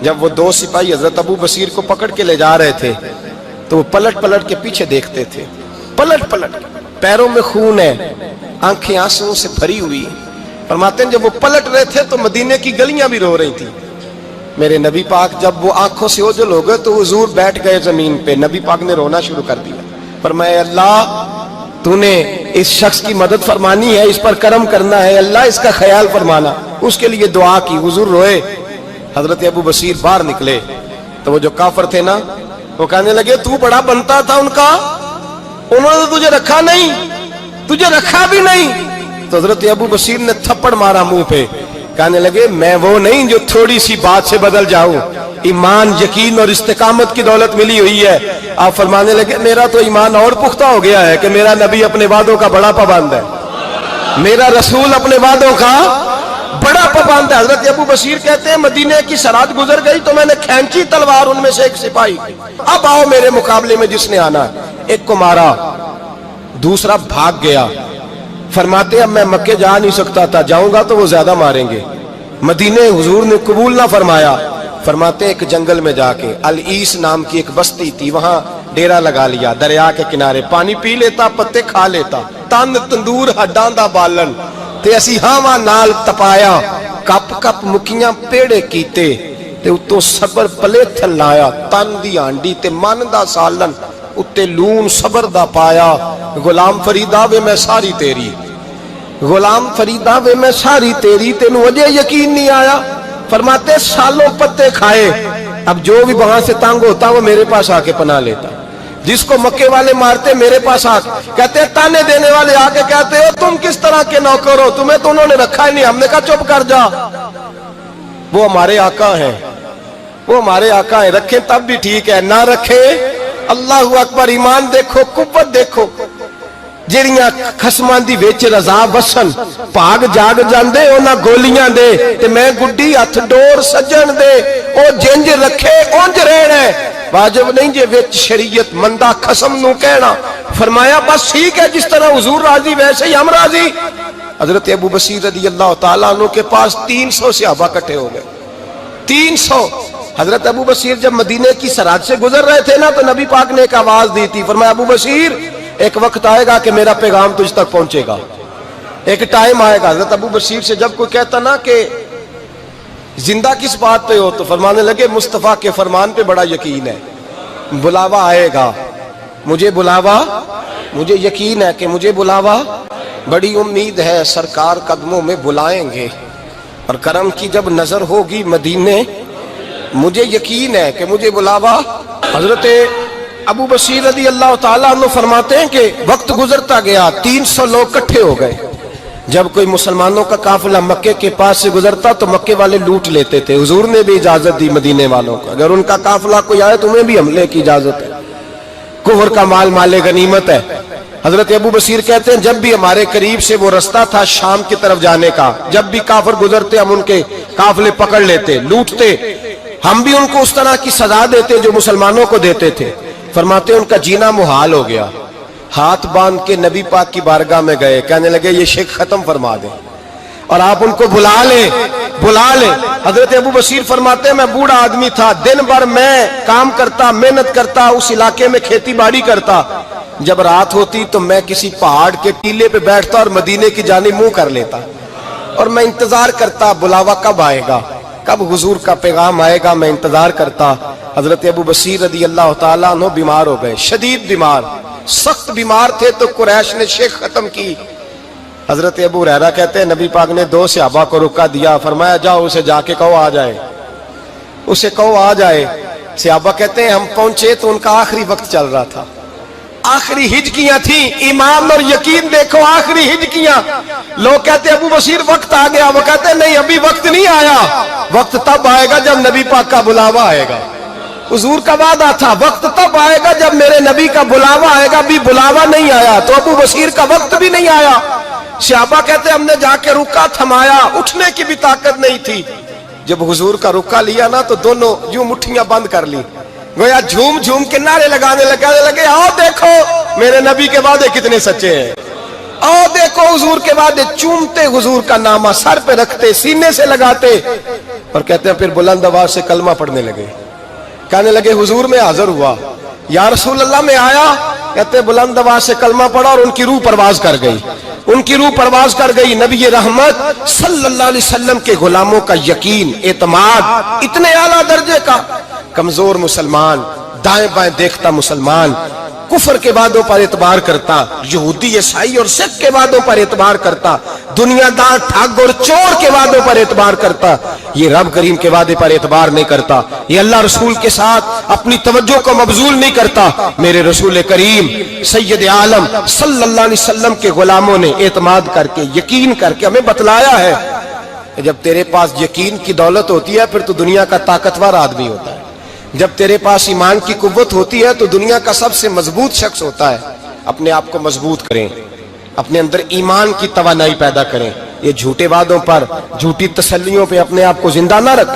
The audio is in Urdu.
جب وہ دو سپاہی حضرت ابو بصیر کو پکڑ کے لے جا رہے تھے تو وہ پلٹ پلٹ کے پیچھے دیکھتے تھے، پلٹ پلٹ، پیروں میں خون ہے، آنکھیں آنسوں سے بھری ہوئی۔ فرماتے ہیں جب وہ پلٹ رہے تھے تو مدینے کی گلیاں بھی رو رہی تھی۔ میرے نبی پاک جب وہ آنکھوں سے اوجھل ہو گئے تو حضور بیٹھ گئے زمین پہ، نبی پاک نے رونا شروع کر دیا۔ فرمایا اللہ تو نے اس شخص کی مدد فرمانی ہے، اس پر کرم کرنا ہے، اللہ اس کا خیال فرمانا، اس کے لیے دعا کی، حضور روئے۔ حضرت ابو بصیر باہر نکلے تو وہ جو کافر تھے نا وہ کہنے لگے تو بڑا بنتا تھا ان کا، انہوں نے تجھے رکھا نہیں، تجھے رکھا بھی نہیں۔ تو حضرت ابو بصیر نے تھپڑ مارا منہ پہ، کہنے لگے میں وہ نہیں جو تھوڑی سی بات سے بدل جاؤں، ایمان یقین اور استقامت کی دولت ملی ہوئی ہے۔ آپ فرمانے لگے میرا تو ایمان اور پختہ ہو گیا ہے کہ میرا نبی اپنے وعدوں کا بڑا پابند ہے، میرا رسول اپنے وعدوں کا بڑا پابند ہے۔ حضرت ابو بصیر کہتے ہیں مدینے کی سرحد گزر گئی تو میں نے کھینچی تلوار ان میں سے ایک سپاہی، اب آؤ میرے مقابلے میں جس نے آنا ہے۔ ایک کو مارا، دوسرا بھاگ گیا۔ فرماتے اب میں مکے جا نہیں سکتا تھا، جاؤں گا تو وہ زیادہ ماریں گے، مدینے حضور نے قبول نہ فرمایا۔ فرماتے ایک جنگل میں جا کے العیس نام کی ایک بستی تھی، وہاں ڈیرا لگا لیا، دریا کے کنارے، پانی پی لیتا، پتے کھا لیتا، تن تندور ہڈاں دا بالن تے اسی ہاواں نال تپایا، کپ کپ مکیاں پیڑے کیتے تے اتوں صبر پلے تھل لایا، تن دی ہانڈی تے من دا سالن اتے لون صبر دا پایا۔ غلام فریدا وے میں ساری تیری، غلام فریدا وے میں ساری تیری، تینوں وجہ یقین نہیں آیا؟ فرماتے سالوں پتے کھائے، اب جو بھی وہاں سے تنگ ہوتا وہ میرے پاس آ کے پناہ لیتا، جس کو مکے والے مارتے میرے پاس آ کے کہتے تانے دینے والے آ کے کہتے ہو تم کس طرح کے نوکر ہو، تمہیں تو انہوں نے رکھا ہی نہیں۔ ہم نے کہا چپ کر جا، وہ ہمارے آقا ہیں، وہ ہمارے آقا ہیں، رکھیں تب بھی ٹھیک ہے، نہ رکھیں اللہ اکبر۔ ایمان دیکھو، قوت دیکھو، جڑیاں خصماں دی وچ رضا وسن بھاگ جاگ جاندے انہاں گولیاں دے تے میں گڈی ہتھ ڈور سجن دے، او جنج رکھے اونج رہنا ہے، واجب نہیں جے وچ شریعت مندہ خصم نو کہنا۔ فرمایا بس ٹھیک ہے، جس طرح حضور راضی ویسے ہی ہم راضی۔ حضرت ابو بصیر رضی اللہ تعالیٰ عنہ کے پاس 300 صحابہ کٹھے ہو گئے، 300۔ حضرت ابو بصیر جب مدینے کی سرحد سے گزر رہے تھے نا تو نبی پاک نے ایک آواز دی تھی، فرمایا ابو بصیر ایک وقت آئے گا کہ میرا پیغام تجھ تک پہنچے گا، ایک ٹائم آئے گا۔ حضرت ابو بصیر سے جب کوئی کہتا نا کہ زندہ کس بات پہ ہو تو فرمانے لگے مصطفیٰ کے فرمان پہ بڑا یقین ہے، بلاوا آئے گا، مجھے بلاوا، مجھے یقین ہے کہ مجھے بلاوا، بڑی امید ہے سرکار قدموں میں بلائیں گے، اور کرم کی جب نظر ہوگی مدینے، مجھے یقین ہے کہ مجھے بلاوا۔ حضرت ابو بصیر رضی اللہ تعالیٰ عنہ فرماتے ہیں کہ وقت گزرتا گیا، 300 لوگ کٹھے ہو گئے۔ جب کوئی مسلمانوں کا قافلہ مکے کے پاس سے گزرتا تو مکے والے لوٹ لیتے تھے، حضور نے بھی اجازت دی مدینے والوں کو، اگر ان کا قافلہ کوئی آئے تمہیں بھی حملے کی اجازت ہے، کفر کا مال مال غنیمت ہے۔ حضرت ابو بصیر کہتے ہیں جب بھی ہمارے قریب سے وہ رستہ تھا شام کی طرف جانے کا، جب بھی کافر گزرتے ہم ان کے قافلے پکڑ لیتے، لوٹتے، ہم بھی ان کو اس طرح کی سزا دیتے جو مسلمانوں کو دیتے تھے۔ فرماتے ان کا جینا محال ہو گیا، ہاتھ باندھ کے نبی پاک کی بارگاہ میں گئے، کہنے لگے یہ شرک ختم فرما دیں اور آپ ان کو بلا لیں، بلا لیں۔ حضرت ابو بصیر فرماتے ہیں میں بوڑھا آدمی تھا، دن بھر میں کام کرتا، محنت کرتا، اس علاقے میں کھیتی باڑی کرتا، جب رات ہوتی تو میں کسی پہاڑ کے ٹیلے پہ بیٹھتا اور مدینے کی جانب منہ کر لیتا اور میں انتظار کرتا بلاوا کب آئے گا، کب حضور کا پیغام آئے گا، میں انتظار کرتا۔ حضرت ابو بصیر رضی اللہ تعالیٰ عنہ بیمار ہو گئے، شدید بیمار، سخت بیمار تھے تو قریش نے شیخ ختم کی۔ حضرت ابو ہریرہ کہتے ہیں نبی پاک نے 2 صحابہ کو رکا دیا، فرمایا جاؤ اسے جا کے کہو آ جائے، اسے کہو آ جائے۔ صحابہ کہتے ہیں ہم پہنچے تو ان کا آخری وقت چل رہا تھا، آخری ہجکیاں تھیں، ایمان اور یقین دیکھو، آخری ہجکیاں۔ لوگ کہتے ہیں ابو بصیر وقت آ گیا، وہ کہتے ہیں نہیں ابھی وقت نہیں آیا، وقت تب آئے گا جب نبی پاک کا بلاوا آئے گا۔ حضور کا وعدہ تھا وقت تب آئے گا جب میرے نبی کا بلاوا آئے گا، بھی بلاوا نہیں آیا تو ابو بصیر کا وقت بھی نہیں آیا۔ صحابہ کہتے ہیں ہم نے جا کے رکا، تھمایا، اٹھنے کی بھی طاقت نہیں تھی۔ جب حضور کا رکا لیا نا تو دونوں یوں مٹھیاں بند کر لی، گویا جھوم جھوم کے نعرے لگانے لگے آؤ دیکھو میرے نبی کے وعدے کتنے سچے ہیں، آؤ دیکھو حضور کے وعدے، چومتے حضور کا نامہ، سر پہ رکھتے، سینے سے لگاتے۔ اور کہتے ہیں پھر بلند آواز سے کلمہ پڑھنے لگے. کہنے لگے حضور میں حاضر ہوا. یا رسول اللہ میں آیا. کہتے بلند آواز سے کلمہ پڑھا اور ان کی روح پرواز کر گئی. ان کی روح پرواز کر گئی. نبی رحمت صلی اللہ علیہ وسلم کے غلاموں کا یقین، اعتماد اتنے اعلیٰ درجے کا. کمزور مسلمان، دائیں بائیں دیکھتا مسلمان، کفر کے وعدوں پر اعتبار کرتا، یہودی عیسائی اور سکھ کے وعدوں پر اعتبار کرتا، دنیا دار ٹھگ اور چور کے وعدوں پر اعتبار کرتا، یہ رب کریم کے وعدے پر اعتبار نہیں کرتا. یہ اللہ رسول کے ساتھ اپنی توجہ کو مبذول نہیں کرتا. میرے رسول کریم سید عالم صلی اللہ علیہ وسلم کے غلاموں نے اعتماد کر کے، یقین کر کے ہمیں بتلایا ہے کہ جب تیرے پاس یقین کی دولت ہوتی ہے پھر تو دنیا کا طاقتور آدمی ہوتا ہے. جب تیرے پاس ایمان کی قوت ہوتی ہے تو دنیا کا سب سے مضبوط شخص ہوتا ہے. اپنے آپ کو مضبوط کریں، اپنے اندر ایمان کی توانائی پیدا کریں. یہ جھوٹے وعدوں پر، جھوٹی تسلیوں پہ اپنے آپ کو زندہ نہ رکھیں.